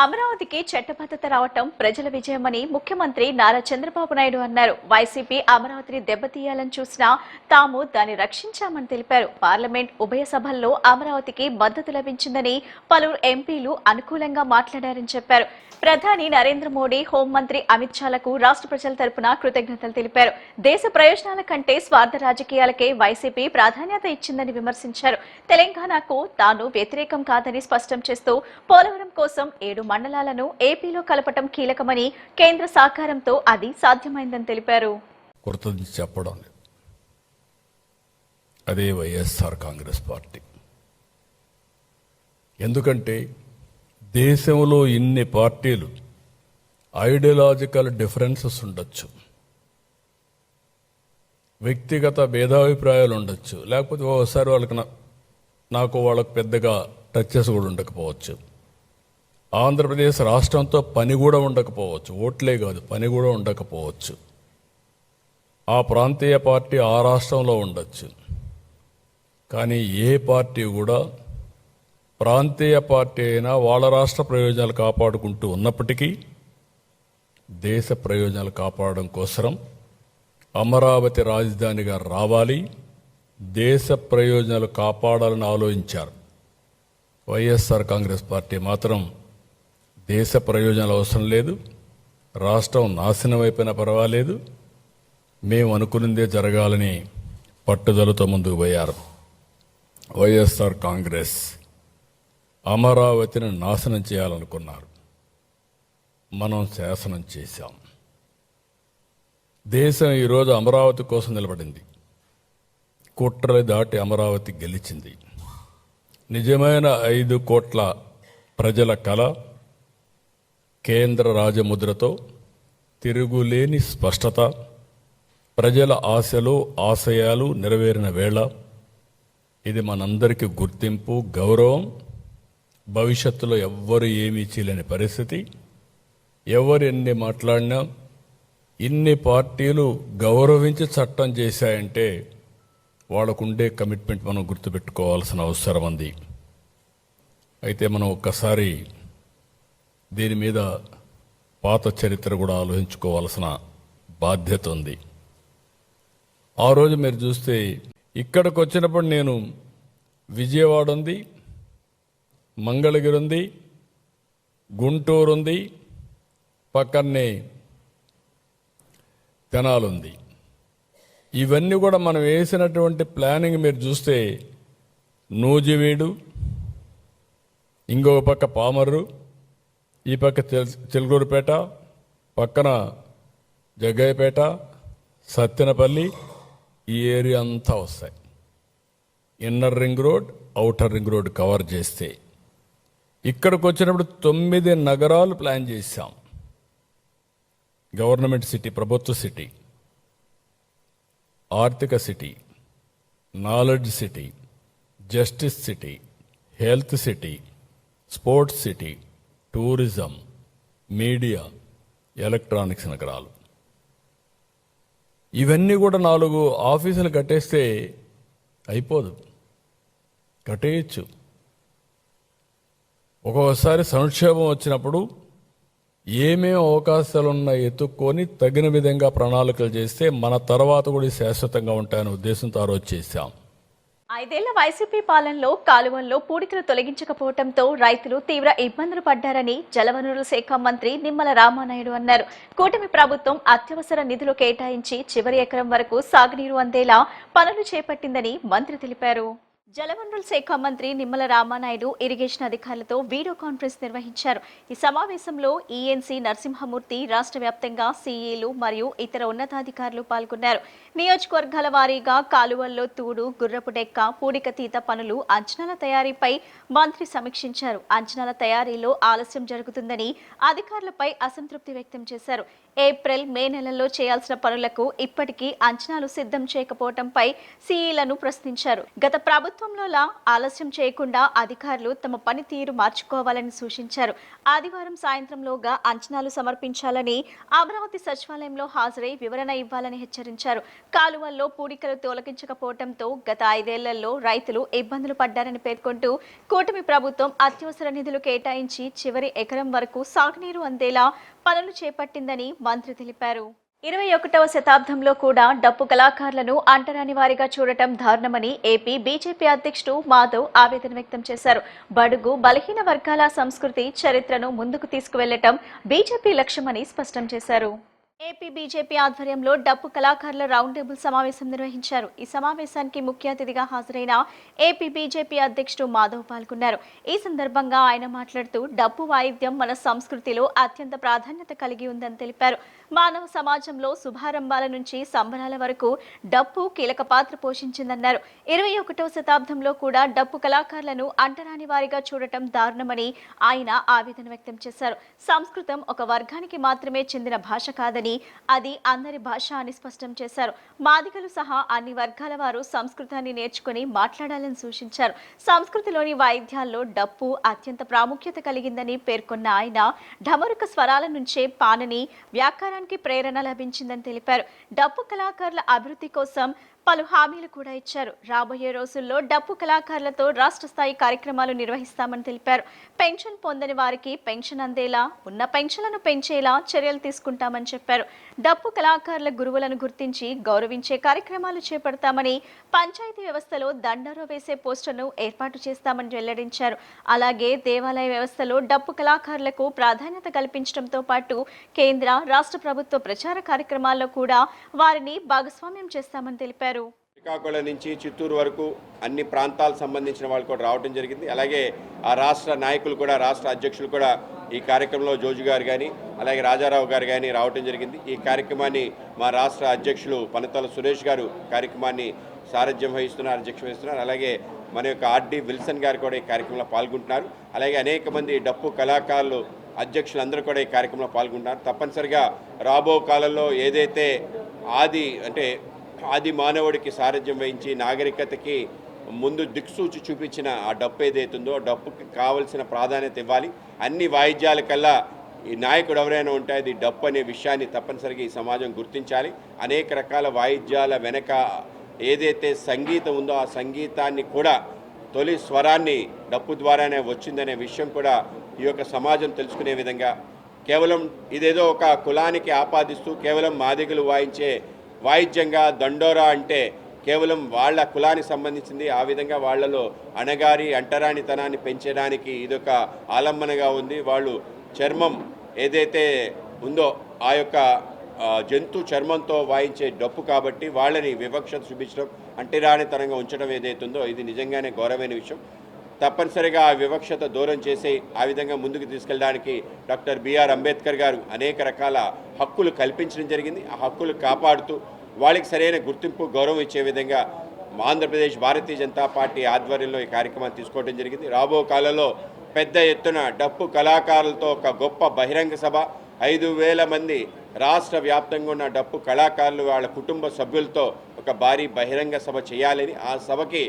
అమరావతికి చట్టబద్ధత రావటం ప్రజల విజయమని ముఖ్యమంత్రి నారా చంద్రబాబు నాయుడు అన్నారు. వైసీపీ అమరావతిని దెబ్బతీయాలని చూసినా తాము దాన్ని రక్షించామని తెలిపారు. పార్లమెంట్ ఉభయ సభల్లో అమరావతికి మద్దతు లభించిందని పలువురు ఎంపీలు అనుకూలంగా మాట్లాడారని చెప్పారు. ప్రధాని నరేంద్ర మోడీ, హోంమంత్రి అమిత్ షాలకు రాష్ట్ర ప్రజల తరపున కృతజ్ఞతలు తెలిపారు. దేశ ప్రయోజనాల కంటే స్వార్థ రాజకీయాలకే వైసీపీ ప్రాధాన్యత ఇచ్చిందని విమర్శించారు. తెలంగాణకు తాను వ్యతిరేకం కాదని స్పష్టం చేస్తూ పోలవరం కోసం 7 మండలాలను ఏపీలో కలపటం కీలకమని, కేంద్ర సహకారంతో అది సాధ్యమైందని తెలిపారు. అదే వైఎస్ఆర్ కాంగ్రెస్ పార్టీ. ఎందుకంటే దేశంలో ఇన్ని పార్టీలు, ఐడియాలజికల్ డిఫరెన్సెస్ ఉండొచ్చు, వ్యక్తిగత భేదాభిప్రాయాలు ఉండొచ్చు, లేకపోతే ఒకసారి వాళ్ళకు పెద్దగా టచెస్ కూడా ఉండకపోవచ్చు. ఆంధ్రప్రదేశ్ రాష్ట్రంతో పని కూడా ఉండకపోవచ్చు, ఓట్లే కాదు పని కూడా ఉండకపోవచ్చు. ఆ ప్రాంతీయ పార్టీ ఆ రాష్ట్రంలో ఉండొచ్చు. కానీ ఏ పార్టీ కూడా ప్రాంతీయ పార్టీ అయినా వాళ్ళ రాష్ట్ర ప్రయోజనాలు కాపాడుకుంటూ ఉన్నప్పటికీ దేశ ప్రయోజనాలు కాపాడడం కోసం అమరావతి రాజధానిగా రావాలి, దేశ ప్రయోజనాలు కాపాడాలని ఆలోచించారు. వైఎస్ఆర్ కాంగ్రెస్ పార్టీ మాత్రం దేశ ప్రయోజనాలు అవసరం లేదు, రాష్ట్రం నాశనం అయిపోయినా పర్వాలేదు, మేము అనుకున్నదే జరగాలని పట్టుదలతో ముందుకు పోయారు. వైఎస్ఆర్ కాంగ్రెస్ అమరావతిని నాశనం చేయాలనుకున్నారు. మనం శాసనం చేశాం. దేశం ఈరోజు అమరావతి కోసం నిలబడింది. కుట్రలు దాటి అమరావతి గెలిచింది. నిజమైన 5 కోట్ల ప్రజల కళ కేంద్ర రాజముద్రతో తిరుగులేని స్పష్టత, ప్రజల ఆశలు ఆశయాలు నెరవేరిన వేళ ఇది మనందరికీ గుర్తింపు, గౌరవం. భవిష్యత్తులో ఎవ్వరు ఏమీ చేయలేని పరిస్థితి. ఎవరు ఎన్ని మాట్లాడినా, ఇన్ని పార్టీలు గౌరవించి చట్టం చేశాయంటే వాళ్ళకుండే కమిట్మెంట్ మనం గుర్తుపెట్టుకోవాల్సిన అవసరం ఉంది. అయితే మనం ఒక్కసారి దీని మీద పాత చరిత్ర కూడా ఆలోచించుకోవాల్సిన బాధ్యత ఉంది. ఆ రోజు మీరు చూస్తే ఇక్కడికి వచ్చినప్పుడు నేను విజయవాడ ఉంది, మంగళగిరి ఉంది, గుంటూరు ఉంది, పక్కనే తెనాలి ఉంది. ఇవన్నీ కూడా మనం వేసినటువంటి ప్లానింగ్ మీరు చూస్తే నూజివీడు, ఇంకొక పక్క పామర్రు, ఈ పక్క చిలుకూరుపేట, పక్కన జగ్గయ్యపేట, సత్తెనపల్లి, ఈ ఏరియా అంతా వస్తాయి. Inner ring road, outer ring road cover చేస్తే ఇక్కడికి వచ్చినప్పుడు 9 నగరాలు ప్లాన్ చేశాం. గవర్నమెంట్ సిటీ, ప్రభుత్వ సిటీ, ఆర్థిక city, knowledge city, justice city, health city, sports city, tourism, media, electronics నగరాలు. ఇవన్నీ కూడా 4 ఆఫీసులు కట్టేస్తే అయిపోదు, కట్టేయచ్చు. ఒక్కొక్కసారి సంక్షేమం వచ్చినప్పుడు ఏమేమి అవకాశాలున్నా ఎత్తుక్కొని తగిన విధంగా ప్రణాళికలు చేస్తే మన తర్వాత కూడా శాశ్వతంగా ఉంటాయనే ఉద్దేశంతో ఆ రోజు చేశాం. 5 ఏళ్ల వైసీపీ పాలనలో కాలువల్లో పూడికలు తొలగించకపోవడంతో రైతులు తీవ్ర ఇబ్బందులు పడ్డారని జలవనరుల శాఖ మంత్రి నిమ్మల రామానాయుడు అన్నారు. కూటమి ప్రభుత్వం అత్యవసర నిధులు కేటాయించి చివరి ఎకరం వరకు సాగునీరు అందేలా పనులు చేపట్టిందని మంత్రి తెలిపారు. జలవనరుల శాఖ మంత్రి నిమ్మల రామానాయుడు ఇరిగేషన్ అధికారులతో వీడియో కాన్ఫరెన్స్ నిర్వహించారు. ఈ సమావేశంలో ఈఎన్సీ నరసింహమూర్తి, రాష్ట్ర వ్యాప్తంగా సీఈలు మరియు ఇతర ఉన్నతాధికారులు పాల్గొన్నారు. నియోజకవర్గాల వారీగా కాలువల్లో తూడు, గుర్రపు డెక్క, పూడికతీత పనులు, అంచనాల తయారీపై మంత్రి సమీక్షించారు. అంచనాల తయారీలో ఆలస్యం జరుగుతుందని అధికారులపై అసంతృప్తి వ్యక్తం చేశారు. ఏప్రిల్, మే నెలల్లో చేయాల్సిన పనులకు ఇప్పటికీ అంచనాలు సిద్ధం చేయకపోవడంపై సీఈలను ప్రశ్నించారు. గత ప్రభుత్వంలోలా ఆలస్యం చేయకుండా అధికారులు తమ పనితీరు మార్చుకోవాలని సూచించారు. ఆదివారం సాయంత్రంలోగా అంచనాలు సమర్పించాలని, అమరావతి సచివాలయంలో హాజరై వివరణ ఇవ్వాలని హెచ్చరించారు. కాలువల్లో పూడికలు తొలగించకపోవడంతో గత 5 ఏళ్లలో రైతులు ఇబ్బందులు పడ్డారని పేర్కొంటూ కూటమి ప్రభుత్వం అత్యవసర నిధులు కేటాయించి చివరి ఎకరం వరకు సాగునీరు అందేలా పనులు చేపట్టిందని మంత్రి తెలిపారు. 21వ శతాబ్దంలో కూడా డప్పు కళాకారులను అంటరాని వారిగా చూడటం దారుణమని ఏపీ బీజేపీ అధ్యక్షుడు మాధవ్ ఆవేదన వ్యక్తం చేశారు. బడుగు బలహీన వర్గాల సంస్కృతి, చరిత్రను ముందుకు తీసుకువెళ్లటం బీజేపీ లక్ష్యమని స్పష్టం చేశారు. ఏపీ బీజేపీ ఆధ్వర్యంలో డప్పు కళాకారుల రౌండ్ టేబుల్ సమావేశం నిర్వహించారు. ఈ సమావేశానికి ముఖ్య అతిథిగా హాజరైన ఏపీ బీజేపీ అధ్యక్షుడు మాధవ్ పాల్గొన్నారు. ఈ సందర్భంగా ఆయన మాట్లాడుతూ డప్పు వాయిద్యం మన సంస్కృతిలో అత్యంత ప్రాధాన్యత కలిగి ఉందని తెలిపారు. మానవ సమాజంలో శుభారంభాల నుంచి సంబరాల వరకు డప్పు కీలక పాత్ర పోషించిందన్నారు. 21వ శతాబ్దంలో కూడా డప్పు కళాకారులను అంటరాని వారిగా చూడటం దారుణమని ఆయన ఆవేదన వ్యక్తం చేశారు. సంస్కృతం ఒక వర్గానికి మాత్రమే చెందిన భాష కాదని, అది అందరి భాష అని స్పష్టం చేశారు. మాదిగలు సహా అన్ని వర్గాల వారు సంస్కృతాన్ని నేర్చుకుని మాట్లాడాలని సూచించారు. సంస్కృతిలోని వాయిద్యాల్లో డప్పు అత్యంత ప్రాముఖ్యత కలిగిందని పేర్కొన్న ఆయన ఢమరుక స్వరాల నుంచే పాణిని వ్యాకరణానికి ప్రేరణ లభించిందని తెలిపారు. డప్పు కళాకారుల అభివృద్ధి కోసం పలు హామీలు కూడా ఇచ్చారు. రాబోయే రోజుల్లో డప్పు కళాకారులతో రాష్ట్ర స్థాయి కార్యక్రమాలు నిర్వహిస్తామని తెలిపారు. పెన్షన్ పొందని వారికి పెన్షన్ అందేలా, ఉన్న పెన్షన్లను పెంచేలా చర్యలు తీసుకుంటామని చెప్పారు. డప్పు కళాకారుల గురువులను గుర్తించి గౌరవించే కార్యక్రమాలు చేపడతామని, పంచాయతీ వ్యవస్థలో దండోరా వేసే పోస్టర్ను ఏర్పాటు చేస్తామని వెల్లడించారు. అలాగే దేవాలయ వ్యవస్థలో డప్పు కళాకారులకు ప్రాధాన్యత కల్పించడంతో పాటు కేంద్ర, రాష్ట్ర ప్రభుత్వ ప్రచార కార్యక్రమాల్లో కూడా వారిని భాగస్వామ్యం చేస్తామని తెలిపారు. శ్రీకాకుళం నుంచి చిత్తూరు వరకు అన్ని ప్రాంతాలకు సంబంధించిన వాళ్ళు కూడా రావడం జరిగింది. అలాగే ఆ రాష్ట్ర నాయకులు కూడా, రాష్ట్ర అధ్యక్షులు కూడా ఈ కార్యక్రమంలో జోజు గారు కానీ, అలాగే రాజారావు గారు కానీ రావడం జరిగింది. ఈ కార్యక్రమాన్ని మా రాష్ట్ర అధ్యక్షులు పనతల సురేష్ గారు కార్యక్రమాన్ని సారథ్యం వహిస్తున్నారు, అధ్యక్షం వహిస్తున్నారు. అలాగే మన యొక్క ఆర్డి విల్సన్ గారు కూడా ఈ కార్యక్రమంలో పాల్గొంటున్నారు. అలాగే అనేక మంది డప్పు కళాకారులు, అధ్యక్షులందరూ కూడా ఈ కార్యక్రమంలో పాల్గొంటున్నారు. తప్పనిసరిగా రాబో కాలంలో ఏదైతే ఆది మానవుడికి సారథ్యం వహించి నాగరికతకి ముందు దిక్సూచి చూపించిన ఆ డప్పు ఏదైతుందో ఆ డప్పుకి కావలసిన ప్రాధాన్యత ఇవ్వాలి. అన్ని వాయిద్యాల కల్లా ఈ నాయకుడు ఎవరైనా ఉంటే అది డప్పు అనే విషయాన్ని తప్పనిసరిగా ఈ సమాజం గుర్తించాలి. అనేక రకాల వాయిద్యాల వెనక ఏదైతే సంగీతం ఉందో ఆ సంగీతాన్ని కూడా తొలి స్వరాన్ని డప్పు ద్వారానే వచ్చిందనే విషయం కూడా ఈ యొక్క సమాజం తెలుసుకునే విధంగా, కేవలం ఇదేదో ఒక కులానికి ఆపాదిస్తూ కేవలం మాదిగలు వాయించే వాయిద్యంగా దండోరా అంటే కేవలం వాళ్ళ కులానికి సంబంధించింది, ఆ విధంగా వాళ్లలో అణగారి అంటరానితనాన్ని పెంచడానికి ఇదొక ఆలంబనగా ఉంది. వాళ్ళు చర్మం ఏదైతే ఉందో ఆ యొక్క జంతు చర్మంతో వాయించే డప్పు కాబట్టి వాళ్ళని వివక్షత చూపించడం, అంటరానితనంగా ఉంచడం ఏదైతుందో ఇది నిజంగానే గౌరవమైన విషయం. తప్పనిసరిగా ఆ వివక్షత దూరం చేసి ఆ విధంగా ముందుకు తీసుకెళ్ళడానికి డాక్టర్ బిఆర్ అంబేద్కర్ గారు అనేక రకాల హక్కులు కల్పించడం జరిగింది. ఆ హక్కులు కాపాడుతూ వాళ్ళకి సరైన గుర్తింపు, గౌరవం ఇచ్చే విధంగా ఆంధ్రప్రదేశ్ భారతీయ జనతా పార్టీ ఆధ్వర్యంలో ఈ కార్యక్రమాన్ని తీసుకోవడం జరిగింది. రాబో కాలంలో పెద్ద ఎత్తున డప్పు కళాకారులతో ఒక గొప్ప బహిరంగ సభ, 5,000 మంది రాష్ట్ర వ్యాప్తంగా ఉన్న డప్పు కళాకారులు వాళ్ళ కుటుంబ సభ్యులతో ఒక భారీ బహిరంగ సభ చేయాలని, ఆ సభకి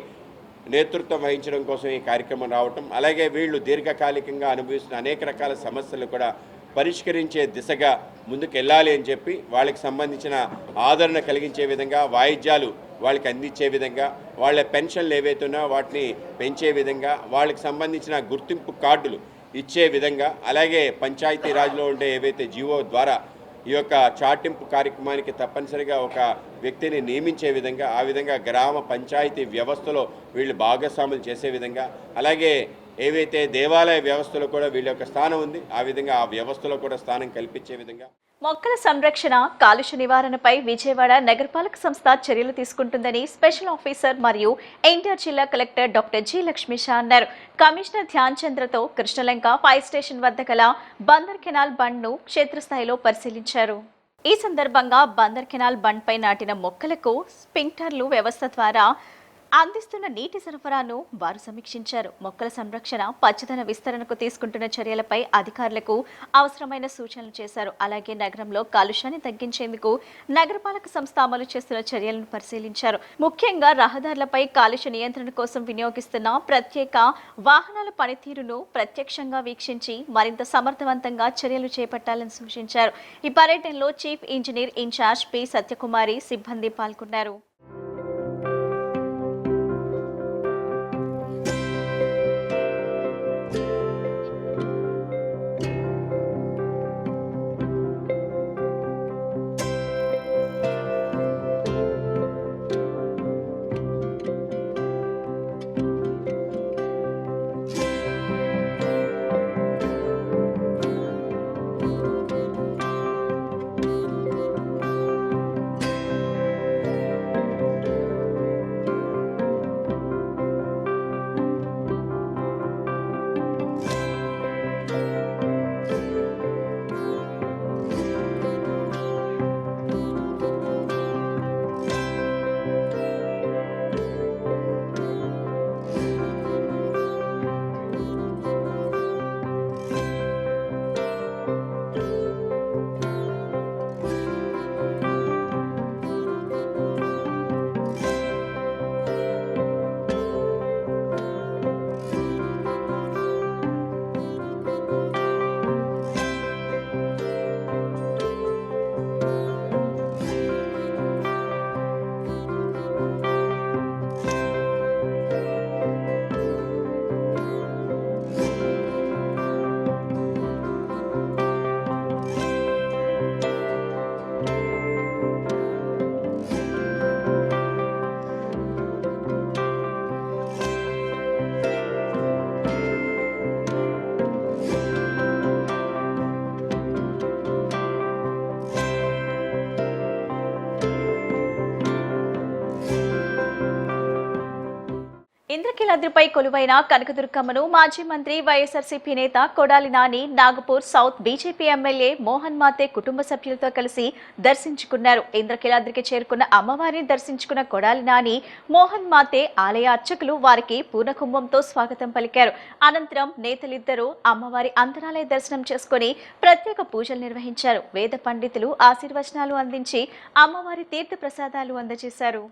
నేతృత్వం వహించడం కోసం ఈ కార్యక్రమం రావటం, అలాగే వీళ్ళు దీర్ఘకాలికంగా అనుభవిస్తున్న అనేక రకాల సమస్యలు కూడా పరిష్కరించే దిశగా ముందుకు వెళ్ళాలి అని చెప్పి వాళ్ళకి సంబంధించిన ఆదరణ కలిగించే విధంగా, వాయిద్యాలు వాళ్ళకి అందించే విధంగా, వాళ్ళ పెన్షన్లు ఏవైతున్నా వాటిని పెంచే విధంగా, వాళ్ళకి సంబంధించిన గుర్తింపు కార్డులు ఇచ్చే విధంగా, అలాగే పంచాయతీ రాజ్లో ఉండే ఏవైతే జీవో ద్వారా ఈ యొక్క చాటింపు కార్యక్రమానికి తప్పనిసరిగా ఒక వ్యక్తిని నియమించే విధంగా, ఆ విధంగా గ్రామ పంచాయతీ వ్యవస్థలో వీళ్ళు భాగస్వాములు చేసే విధంగా, అలాగే ఏవైతే దేవాలయ వ్యవస్థలో కూడా వీళ్ళ యొక్క స్థానం ఉంది ఆ విధంగా ఆ వ్యవస్థలో కూడా స్థానం కల్పించే విధంగా మొక్కల సంరక్షణ, కాలుష్య నివారణపై విజయవాడ నగరపాలక సంస్థ చర్యలు తీసుకుంటుందని స్పెషల్ ఆఫీసర్ మరియు ఎన్టీఆర్ జిల్లా కలెక్టర్ డాక్టర్ జి లక్ష్మీషా అన్నారు. కమిషనర్ ధ్యాన్ చంద్రతో కృష్ణలంక ఫైర్ స్టేషన్ వద్ద గల బందర్ కెనాల్ బండ్ను క్షేత్రస్థాయిలో పరిశీలించారు. ఈ సందర్భంగా బందర్ కెనాల్ బండ్ పై నాటిన మొక్కలకు స్ప్రింక్లర్లు వ్యవస్థ ద్వారా అందిస్తున్న నీటి సరఫరాను వారు సమీక్షించారు. మొక్కల సంరక్షణ, పచ్చదన విస్తరణకు తీసుకుంటున్న చర్యలపై అధికారులకు అవసరమైన సూచనలు చేశారు. అలాగే నగరంలో కాలుష్యాన్ని తగ్గించేందుకు నగరపాలక సంస్థ అమలు చేస్తున్న చర్యలను పరిశీలించారు. ముఖ్యంగా రహదారులపై కాలుష్య నియంత్రణ కోసం వినియోగిస్తున్న ప్రత్యేక వాహనాల పనితీరును ప్రత్యక్షంగా వీక్షించి మరింత సమర్థవంతంగా చర్యలు చేపట్టాలని సూచించారు. ఈ పర్యటనలో chief engineer incharge P Satyakumari సిబ్బంది పాల్గొన్నారు. ఇంద్రకీలాద్రిపై కొలువైన కనకదుర్గమ్మను మాజీ మంత్రి వైఎస్ఆర్సీపీ నేత Kodali Nani Nagpur south BJP MLA Mohan Mate కుటుంబ సభ్యులతో కలిసి దర్శించుకున్నారు. ఇంద్రకీలాద్రికి చేరుకున్న అమ్మవారిని దర్శించుకున్న కొడాలి నాని, మోహన్ మాతే ఆలయ అర్చకులు వారికి పూర్ణకుంభంతో స్వాగతం పలికారు. అనంతరం నేతలిద్దరూ అమ్మవారి అంతరాలయ దర్శనం చేసుకుని ప్రత్యేక పూజలు నిర్వహించారు. వేద పండితులు ఆశీర్వచనాలు అందించి అమ్మవారి తీర్థ ప్రసాదాలు అందజేశారు.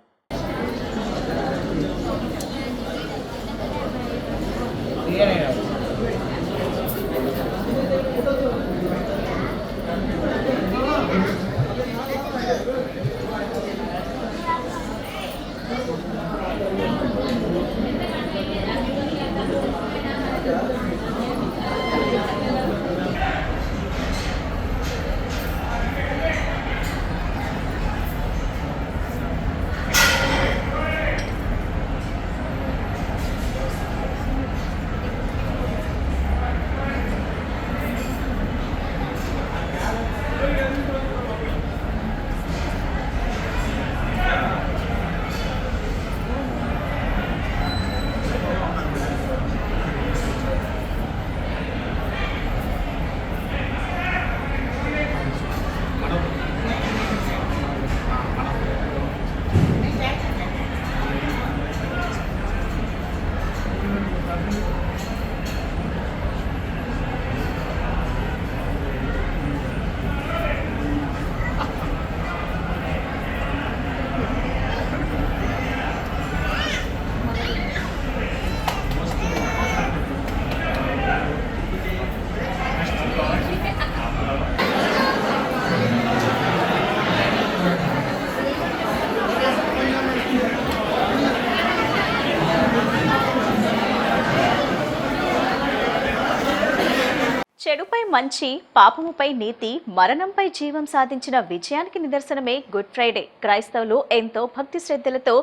చెడుపై మంచి, పాపముపై నీతి, మరణంపై జీవం సాధించిన విజయానికి నిదర్శనమే గుడ్ ఫ్రైడే. క్రైస్తవులు ఎంతో భక్తి శ్రద్ధలతో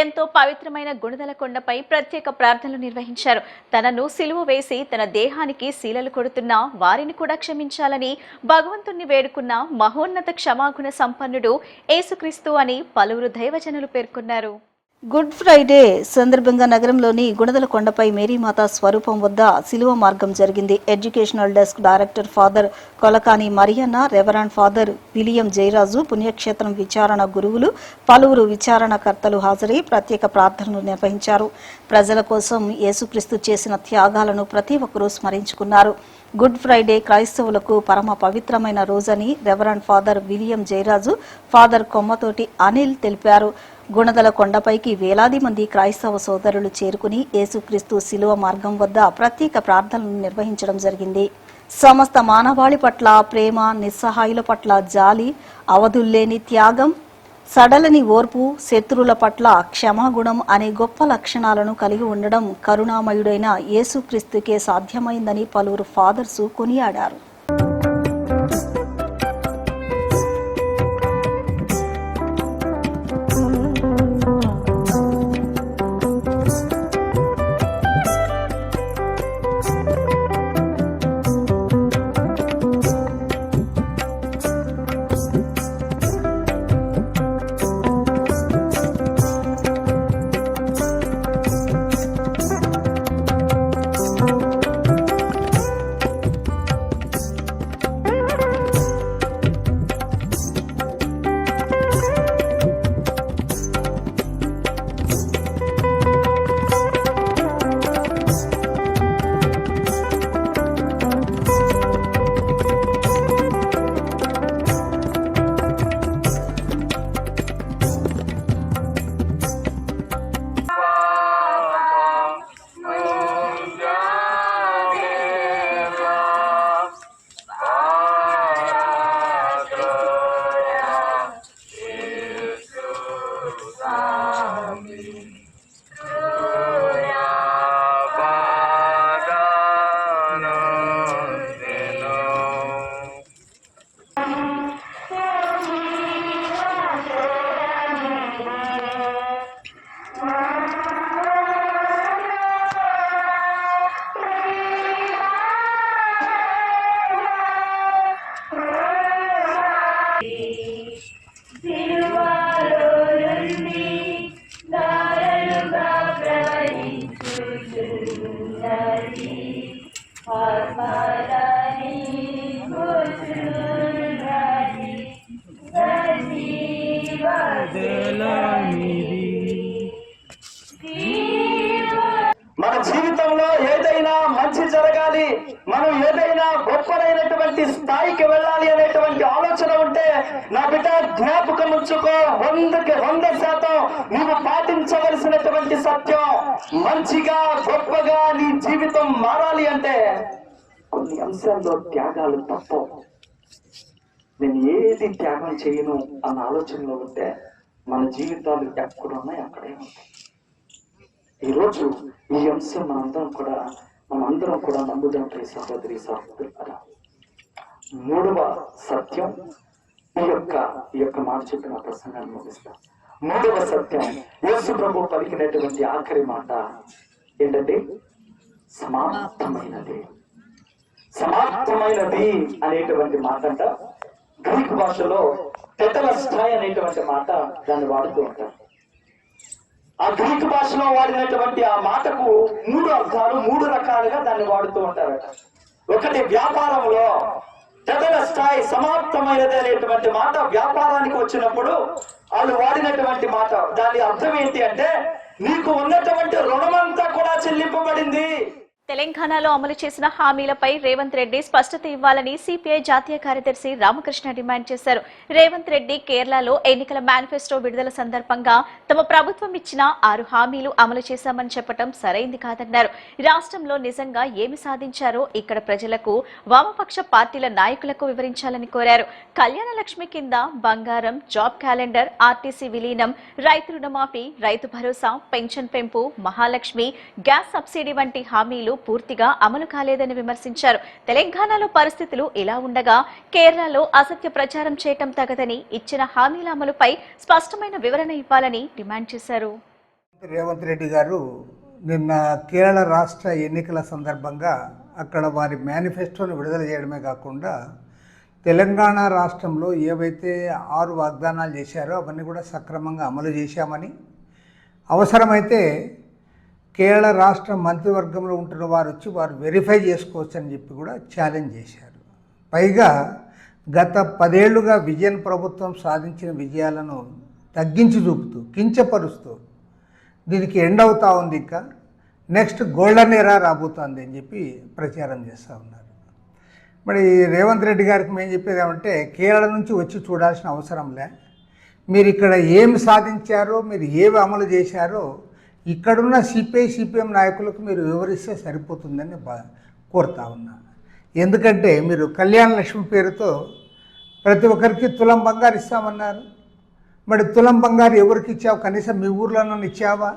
ఎంతో పవిత్రమైన గుణదల కొండపై ప్రత్యేక ప్రార్థనలు నిర్వహించారు. తనను సిలువ వేసి తన దేహానికి శీలలు కొడుతున్న వారిని కూడా క్షమించాలని భగవంతుణ్ణి వేడుకున్న మహోన్నత క్షమాగుణ సంపన్నుడు యేసుక్రీస్తు అని పలువురు దైవజనులు పేర్కొన్నారు. గుడ్ ఫ్రైడే సందర్భంగా నగరంలోని గుణదల కొండపై మేరీమాత స్వరూపం వద్ద శిలువ మార్గం జరిగింది. Educational desk director father Kolakani Marianna, reverend father William Jayaraju, పుణ్యక్షేత్రం విచారణ గురువులు, పలువురు విచారణకర్తలు హాజరై ప్రత్యేక ప్రార్థనలు నిర్వహించారు. ప్రజల కోసం యేసుక్రీస్తు చేసిన త్యాగాలను ప్రతి ఒక్కరూ స్మరించుకున్నారు. గుడ్ ఫ్రైడే క్రైస్తవులకు పరమ పవిత్రమైన రోజని reverend father William Jayaraju, father Kommathoti Anil తెలిపారు. గుణదల కొండపైకి వేలాది మంది క్రైస్తవ సోదరులు చేరుకుని యేసుక్రీస్తు శిలువ మార్గం వద్ద ప్రత్యేక ప్రార్థనలు నిర్వహించడం జరిగింది. సమస్త మానవాళి పట్ల ప్రేమ, నిస్సహాయుల పట్ల జాలి, అవధుల్లేని త్యాగం, సడలని ఓర్పు, శత్రువుల పట్ల క్షమాగుణం అనే గొప్ప లక్షణాలను కలిగి ఉండడం కరుణామయుడైన యేసుక్రీస్తుకే సాధ్యమైందని పలువురు ఫాదర్సు కొనియాడారు. మన జీవితంలో ఏదైనా మంచి జరగాలి, మనం ఏదైనా గొప్పదైనటువంటి స్థాయికి వెళ్ళాలి అనేటువంటి ఆలోచన ఉంటే నా బిడ్డ జ్ఞాపకం ఉంచుకో, 100% నువ్వు పాటించవలసినటువంటి సత్యం, మంచిగా గొప్పగా నీ జీవితం మారాలి అంటే కొన్ని అంశాల్లో త్యాగాలు తప్పవు. నేను ఏది త్యాగం చేయను అన్న ఆలోచనలో ఉంటే మన జీవితాలు ఎక్కడున్నాయి అక్కడే ఉంటాయి. ఈరోజు ఈ అంశం మనందరం కూడా నమ్ముదాం. సహోదరి సహోదరులారా, మూడవ సత్యం, ఈ యొక్క మాట చెప్పిన ప్రసంగాన్ని ముగిస్తాం. మూడవ సత్యం, యేసు ప్రభు పలికినటువంటి ఆఖరి మాట ఏంటంటే సమాప్తమైనది. సమాప్తమైనది అనేటువంటి మాట అంట గ్రీక్ భాషలో టెటెలస్టాయ్ అనేటువంటి మాట దాన్ని వాడుతూ ఉంటారు. ఆ గ్రీక్ భాషలో వాడినటువంటి ఆ మాటకు 3 అర్థాలు, 3 రకాలుగా దాన్ని వాడుతూ ఉంటారట. ఒకటి, వ్యాపారంలో టెటెలస్టాయ్ సమాప్తమైనది అనేటువంటి మాట వ్యాపారానికి వచ్చినప్పుడు వాళ్ళు వాడినటువంటి మాట. దాని అర్థం ఏంటి అంటే నీకు ఉన్నటువంటి రుణమంతా కూడా చెల్లింపబడింది. తెలంగాణలో అమలు చేసిన హామీలపై రేవంత్ రెడ్డి స్పష్టత ఇవ్వాలని సిపిఐ జాతీయ కార్యదర్శి రామకృష్ణ డిమాండ్ చేశారు. రేవంత్ రెడ్డి కేరళలో ఎన్నికల మేనిఫెస్టో విడుదల సందర్భంగా తమ ప్రభుత్వం ఇచ్చిన 6 హామీలు అమలు చేశామని చెప్పడం సరైంది కాదన్నారు. రాష్ట్రంలో నిజంగా ఏమి సాధించారో ఇక్కడ ప్రజలకు, వామపక్ష పార్టీల నాయకులకు వివరించాలని కోరారు. కళ్యాణ లక్ష్మి కింద బంగారం, జాబ్ క్యాలెండర్, ఆర్టీసీ విలీనం, రైతు రుణమాఫీ, రైతు భరోసా, పెన్షన్ పెంపు, మహాలక్ష్మి, గ్యాస్ సబ్సిడీ వంటి హామీలు పూర్తిగా అమలు కాలేదని విమర్శించారు. తెలంగాణలో పరిస్థితులు ఇలా ఉండగా కేరళలో అసత్య ప్రచారం చేయటం తగదని, ఇచ్చిన హామీల అమలుపై స్పష్టమైన వివరణ ఇవ్వాలని డిమాండ్ చేశారు. రేవంత్ రెడ్డి గారు నిన్న కేరళ రాష్ట్ర ఎన్నికల సందర్భంగా అక్కడ వారి మేనిఫెస్టోను విడుదల చేయడమే కాకుండా తెలంగాణ రాష్ట్రంలో ఏవైతే 6 వాగ్దానాలు చేశారో అవన్నీ కూడా సక్రమంగా అమలు చేశామని, అవసరమైతే కేరళ రాష్ట్ర మంత్రివర్గంలో ఉంటున్న వారు వచ్చి వారు వెరిఫై చేసుకోవచ్చు అని చెప్పి కూడా ఛాలెంజ్ చేశారు. పైగా గత 10 ఏళ్లుగా విజయన్ ప్రభుత్వం సాధించిన విజయాలను తగ్గించి చూపుతూ కించపరుస్తూ దీనికి ఎండ్ అవుతా ఉంది, ఇంకా నెక్స్ట్ గోల్డెన్ ఎరా రాబోతోంది అని చెప్పి ప్రచారం చేస్తూ ఉన్నారు. మరి రేవంత్ రెడ్డి గారికి మేము చెప్పేది ఏమంటే, కేరళ నుంచి వచ్చి చూడాల్సిన అవసరంలే, మీరు ఇక్కడ ఏమి సాధించారో, మీరు ఏమి అమలు చేశారో ఇక్కడున్న సిపిఎం నాయకులకు మీరు వివరిస్తే సరిపోతుందని కోరుతా ఉన్నా. ఎందుకంటే మీరు కళ్యాణ లక్ష్మి పేరుతో ప్రతి ఒక్కరికి తులం బంగారు ఇస్తామన్నారు. మరి తులం బంగారు ఎవరికి ఇచ్చావు? కనీసం మీ ఊర్లోనూ ఇచ్చావా?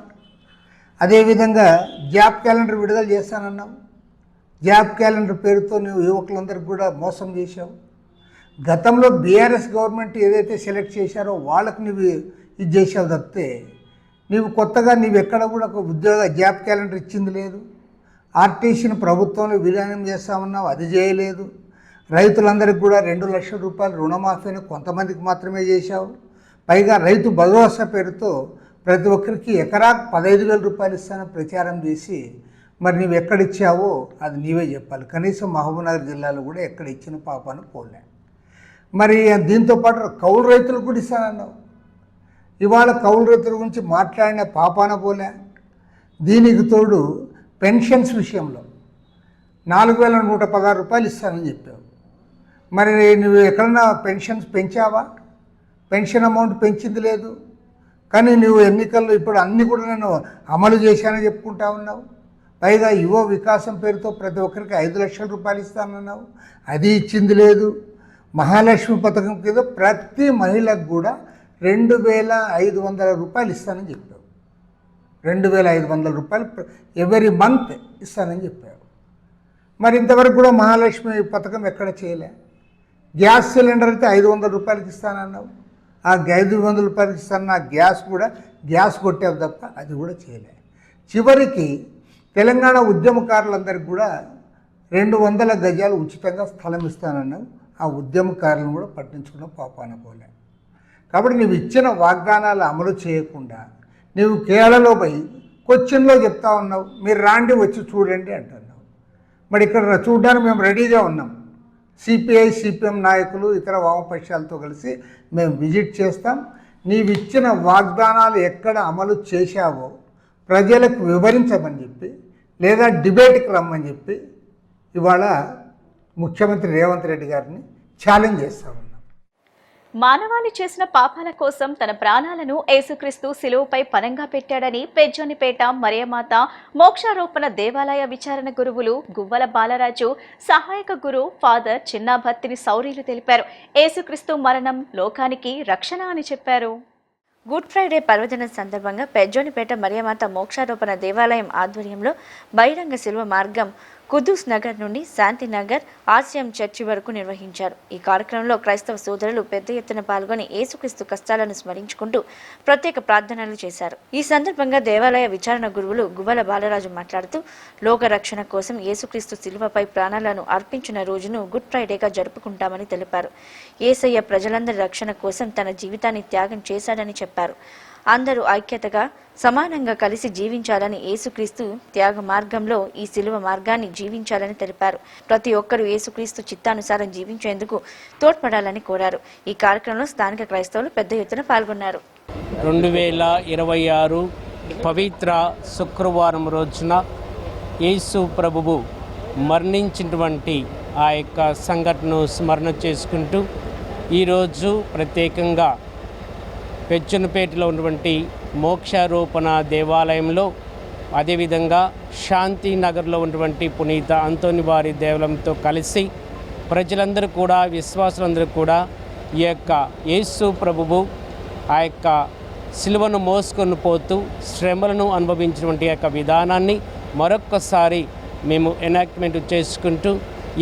అదేవిధంగా జాబ్ క్యాలెండర్ విడుదల చేస్తానన్నావు. జాబ్ క్యాలెండర్ పేరుతో నువ్వు యువకులందరికీ కూడా మోసం చేశావు. గతంలో బీఆర్ఎస్ గవర్నమెంట్ ఏదైతే సెలెక్ట్ చేశారో వాళ్ళకు నువ్వు ఇది చేసావు తప్పితే నీవు కొత్తగా ఎక్కడ కూడా ఒక ఉద్యోగ జాబ్ క్యాలెండర్ ఇచ్చింది లేదు. ఆర్టీసీని ప్రభుత్వంలో విలీనం చేస్తామన్నావు, అది చేయలేదు. రైతులందరికీ కూడా 2 లక్షల రూపాయలు రుణమాఫీని కొంతమందికి మాత్రమే చేశావు. పైగా రైతు భరోసా పేరుతో ప్రతి ఒక్కరికి ఎకరాకు 15,000 రూపాయలు ఇస్తానని ప్రచారం చేసి మరి నువ్వు ఎక్కడిచ్చావో అది నీవే చెప్పాలి. కనీసం మహబూబ్నగర్ జిల్లాలో కూడా ఎక్కడ ఇచ్చిన పాపాను పోలే. మరి దీంతోపాటు కౌలు రైతులకు కూడా ఇస్తానన్నావు. ఇవాళ కౌలు రైతుల గురించి మాట్లాడిన పాపాన పోలే. దీనికి తోడు పెన్షన్స్ విషయంలో 4,116 రూపాయలు ఇస్తానని చెప్పావు. మరి నువ్వు ఎక్కడన్నా పెన్షన్స్ పెంచావా? పెన్షన్ అమౌంట్ పెంచింది లేదు. కానీ నువ్వు ఎన్నికల్లో ఇప్పుడు అన్నీ కూడా నేను అమలు చేశానని చెప్పుకుంటా ఉన్నావు. పైగా యువ వికాసం పేరుతో ప్రతి ఒక్కరికి 5 లక్షల రూపాయలు ఇస్తానన్నావు, అది ఇచ్చింది లేదు. మహాలక్ష్మి పథకం కింద ప్రతి మహిళకు కూడా 2,500 రూపాయలు ఇస్తానని చెప్పావు. 2,500 రూపాయలు ఎవరీ మంత్ ఇస్తానని చెప్పావు. మరి ఇంతవరకు కూడా మహాలక్ష్మి పథకం ఎక్కడ చేయలే. గ్యాస్ సిలిండర్ అయితే 500 రూపాయలకి ఇస్తానన్నావు. ఆ 500 రూపాయలకి ఇస్తాను ఆ గ్యాస్ కొట్టావు తప్ప అది కూడా చేయలే. చివరికి తెలంగాణ ఉద్యమకారులందరికీ కూడా 200 గజాలు ఉచితంగా స్థలం ఇస్తానన్నావు. ఆ ఉద్యమకారులను కూడా పట్టించుకున్న పాపాన పోలే. కాబట్టి నువ్వు ఇచ్చిన వాగ్దానాలు అమలు చేయకుండా నువ్వు కేరళలో పోయి కొచ్చిన్లో చెప్తా ఉన్నావు, మీరు రాండి వచ్చి చూడండి అంటున్నావు. మరి ఇక్కడ చూడడానికి మేము రెడీగా ఉన్నాం. సిపిఎం నాయకులు ఇతర వామపక్షాలతో కలిసి మేము విజిట్ చేస్తాం. నీవు ఇచ్చిన వాగ్దానాలు ఎక్కడ అమలు చేశావో ప్రజలకు వివరించమని చెప్పి, లేదా డిబేట్కి రమ్మని చెప్పి ఇవాళ ముఖ్యమంత్రి రేవంత్ రెడ్డి గారిని ఛాలెంజ్ చేస్తా ఉన్నాం. మానవాళి చేసిన పాపాల కోసం తన ప్రాణాలను యేసుక్రీస్తు శిలువపై పణంగా పెట్టాడని పెజ్జోనిపేట మరియమాత మోక్షారోపణ దేవాలయ విచారణ గురువులు గువ్వల బాలరాజు, సహాయక గురు ఫాదర్ చిన్నాభత్తిని సౌరీలు తెలిపారు. యేసుక్రీస్తు మరణం లోకానికి రక్షణ అని చెప్పారు. గుడ్ ఫ్రైడే పర్వదినం సందర్భంగా పెజ్జోనిపేట మరియమాత మోక్షారోపణ దేవాలయం ఆధ్వర్యంలో బహిరంగ శిలువ మార్గం కుద్దూస్ నగర్ నుండి శాంతినగర్ ఆర్సిఎం చర్చి వరకు నిర్వహించారు. ఈ కార్యక్రమంలో క్రైస్తవ సోదరులు పెద్ద ఎత్తున పాల్గొని యేసుక్రీస్తు కష్టాలను స్మరించుకుంటూ ప్రత్యేక ప్రార్థనలు చేశారు. ఈ సందర్భంగా దేవాలయ విచారణ గురువులు గువ్వల బాలరాజు మాట్లాడుతూ లోక రక్షణ కోసం యేసుక్రీస్తు శిలువపై ప్రాణాలను అర్పించిన రోజును గుడ్ ఫ్రైడేగా జరుపుకుంటామని తెలిపారు. యేసయ్య ప్రజలందరి రక్షణ కోసం తన జీవితాన్ని త్యాగం చేశాడని చెప్పారు. అందరూ ఐక్యతగా సమానంగా కలిసి జీవించాలని, యేసుక్రీస్తు త్యాగ మార్గంలో ఈ శిలువ మార్గాన్ని జీవించాలని తెలిపారు. ప్రతి ఒక్కరూ యేసుక్రీస్తు చిత్తానుసారం జీవించేందుకు తోడ్పడాలని కోరారు. ఈ కార్యక్రమంలో స్థానిక క్రైస్తవులు పెద్ద ఎత్తున పాల్గొన్నారు. 2026 పవిత్ర శుక్రవారం రోజున యేసు ప్రభువు మరణించినటువంటి ఆ యొక్క సంఘటనను స్మరణ చేసుకుంటూ ఈరోజు ప్రత్యేకంగా పెజ్జోనిపేటలో ఉన్నటువంటి మోక్షారోపణ దేవాలయంలో, అదేవిధంగా శాంతినగర్లో ఉన్నటువంటి పునీత అంతోని వారి దేవాలయంతో కలిసి ప్రజలందరూ కూడా, విశ్వాసులందరూ కూడా ఈ యొక్క యేసు ప్రభువు ఆ యొక్క సిలువను మోసుకొని పోతూ శ్రమలను అనుభవించినటువంటి యొక్క విధానాన్ని మరొక్కసారి మేము ఎనాక్ట్మెంట్ చేసుకుంటూ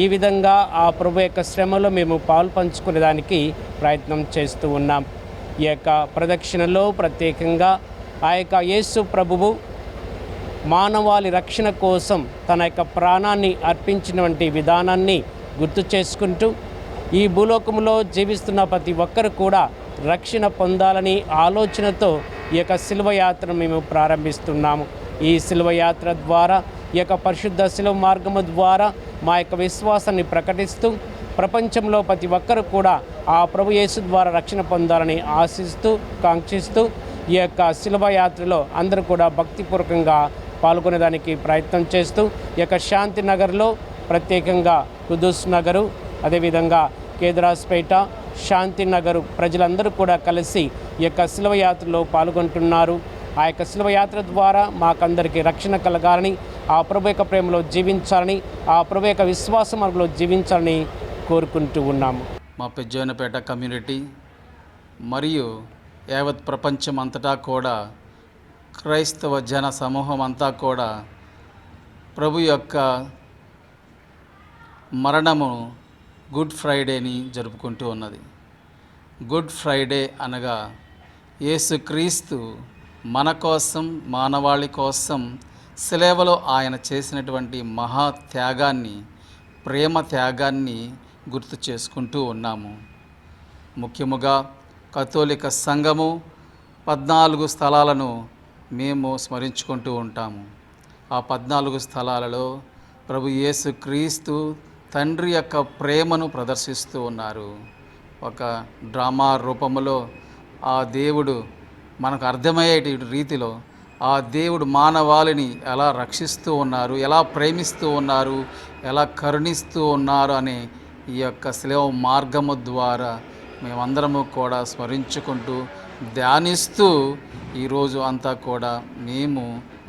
ఈ విధంగా ఆ ప్రభు యొక్క శ్రమలో మేము పాలు పంచుకునేదానికి ప్రయత్నం చేస్తూ ఉన్నాం. ఈ యొక్క ప్రదక్షిణలో ప్రత్యేకంగా ఆ యొక్క యేసు ప్రభువు మానవాళి రక్షణ కోసం తన యొక్క ప్రాణాన్ని అర్పించినటువంటి విధానాన్ని గుర్తు చేసుకుంటూ ఈ భూలోకంలో జీవిస్తున్న ప్రతి ఒక్కరు కూడా రక్షణ పొందాలని ఆలోచనతో ఈ యొక్క శిలువ యాత్రను మేము ప్రారంభిస్తున్నాము. ఈ శిలువ యాత్ర ద్వారా, ఈ యొక్క పరిశుద్ధ శిలువ మార్గము ద్వారా మా యొక్క విశ్వాసాన్ని ప్రకటిస్తూ ప్రపంచంలో ప్రతి ఒక్కరు కూడా ఆ ప్రభు యేసు ద్వారా రక్షణ పొందాలని ఆశిస్తూ కాంక్షిస్తూ ఈ యొక్క శిలువ యాత్రలో అందరూ కూడా భక్తిపూర్వకంగా పాల్గొనేదానికి ప్రయత్నం చేస్తూ ఈ యొక్క శాంతి నగర్లో ప్రత్యేకంగా కుదుస్ నగరు, అదేవిధంగా కేదరాస్పేట, శాంతి నగరు ప్రజలందరూ కూడా కలిసి ఈ యొక్క శిలువ యాత్రలో పాల్గొంటున్నారు. ఆ యొక్క శిలువ యాత్ర ద్వారా మాకందరికీ రక్షణ కలగాలని, ఆ ప్రభు యొక్క ప్రేమలో జీవించాలని, ఆ ప్రభు యొక్క విశ్వాస మార్గంలో జీవించాలని కోరుకుంటూ ఉన్నాము. మా పెజ్జోనపేట కమ్యూనిటీ మరియు యావత్ ప్రపంచం అంతటా కూడా క్రైస్తవ జన సమూహం అంతా కూడా ప్రభు యొక్క మరణము గుడ్ ఫ్రైడేని జరుపుకుంటూ ఉన్నది. గుడ్ ఫ్రైడే అనగా యేసుక్రీస్తు మన కోసం, మానవాళి కోసం శిలువలో ఆయన చేసినటువంటి మహా త్యాగాన్ని, ప్రేమ త్యాగాన్ని గుర్తు చేసుకుంటూ ఉన్నాము. ముఖ్యముగా కథోలిక సంఘము 14 స్థలాలను మేము స్మరించుకుంటూ ఉంటాము. ఆ 14 స్థలాలలో ప్రభు యేసుక్రీస్తు తండ్రి యొక్క ప్రేమను ప్రదర్శిస్తూ ఉన్నారు. ఒక డ్రామా రూపంలో ఆ దేవుడు మనకు అర్థమయ్యే రీతిలో ఆ దేవుడు మానవాళిని ఎలా రక్షిస్తూ ఉన్నారు, ఎలా ప్రేమిస్తూ ఉన్నారు, ఎలా కరుణిస్తూ ఉన్నారు అనే ఈ యొక్క శిలువ మార్గము ద్వారా మేమందరము కూడా స్మరించుకుంటూ ధ్యానిస్తూ ఈరోజు అంతా కూడా మేము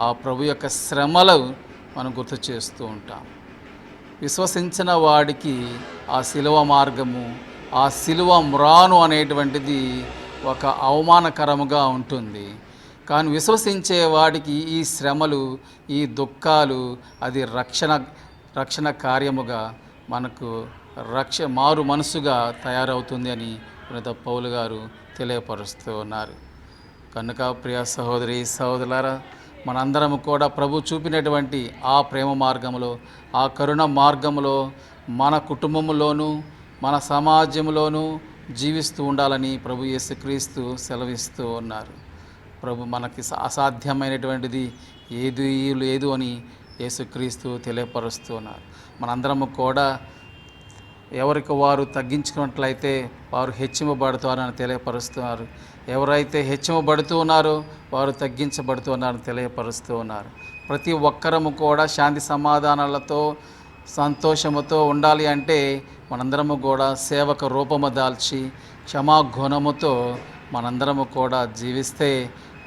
ఆ ప్రభు యొక్క శ్రమలు మనం గుర్తు చేస్తూ ఉంటాం. విశ్వసించిన వాడికి ఆ శిలువ మార్గము, ఆ శిలువ మ్రాను అనేటువంటిది ఒక అవమానకరముగా ఉంటుంది. కానీ విశ్వసించే వాడికి ఈ శ్రమలు, ఈ దుఃఖాలు అది రక్షణ కార్యముగా మనకు మారు మనసుగా తయారవుతుంది అని పునీత పౌలు గారు తెలియపరుస్తూ ఉన్నారు. కనుక ప్రియ సహోదరి సహోదరులారా, మనందరం కూడా ప్రభు చూపినటువంటి ఆ ప్రేమ మార్గంలో, ఆ కరుణ మార్గంలో మన కుటుంబంలోనూ మన సమాజంలోనూ జీవిస్తూ ఉండాలని ప్రభు యేసుక్రీస్తు సెలవిస్తూ ఉన్నారు. ప్రభు మనకి అసాధ్యమైనటువంటిది ఏది లేదు అని యేసుక్రీస్తు తెలియపరుస్తూ ఉన్నారు. మనందరము కూడా ఎవరికి వారు తగ్గించుకున్నట్లయితే వారు హెచ్చింపబడుతారని తెలియపరుస్తున్నారు. ఎవరైతే హెచ్చింపబడుతూ ఉన్నారో వారు తగ్గించబడుతున్నారని తెలియపరుస్తూ ఉన్నారు. ప్రతి ఒక్కరము కూడా శాంతి సమాధానాలతో సంతోషముతో ఉండాలి అంటే మనందరము కూడా సేవక రూపము దాల్చి క్షమాగుణముతో మనందరము కూడా జీవిస్తే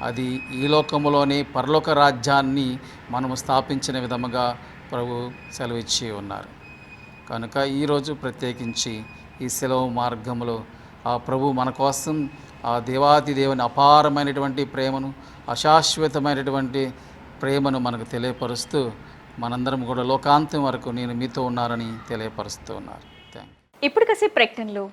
అది ఈ లోకములోని పరలోక రాజ్యాన్ని మనము స్థాపించిన విధముగా ప్రభు సెలవిచ్చి ఉన్నారు. కనుక ఈరోజు ప్రత్యేకించి ఈ సెలవు మార్గంలో ఆ ప్రభు మన కోసం ఆ దేవాది దేవుని అపారమైనటువంటి ప్రేమను, అశాశ్వతమైనటువంటి ప్రేమను మనకు తెలియపరుస్తూ మనందరం కూడా లోకాంతం వరకు నేను మీతో ఉన్నారని తెలియపరుస్తూ ఉన్నారు. ఇప్పుడు కాసేపు ప్రకటనలు.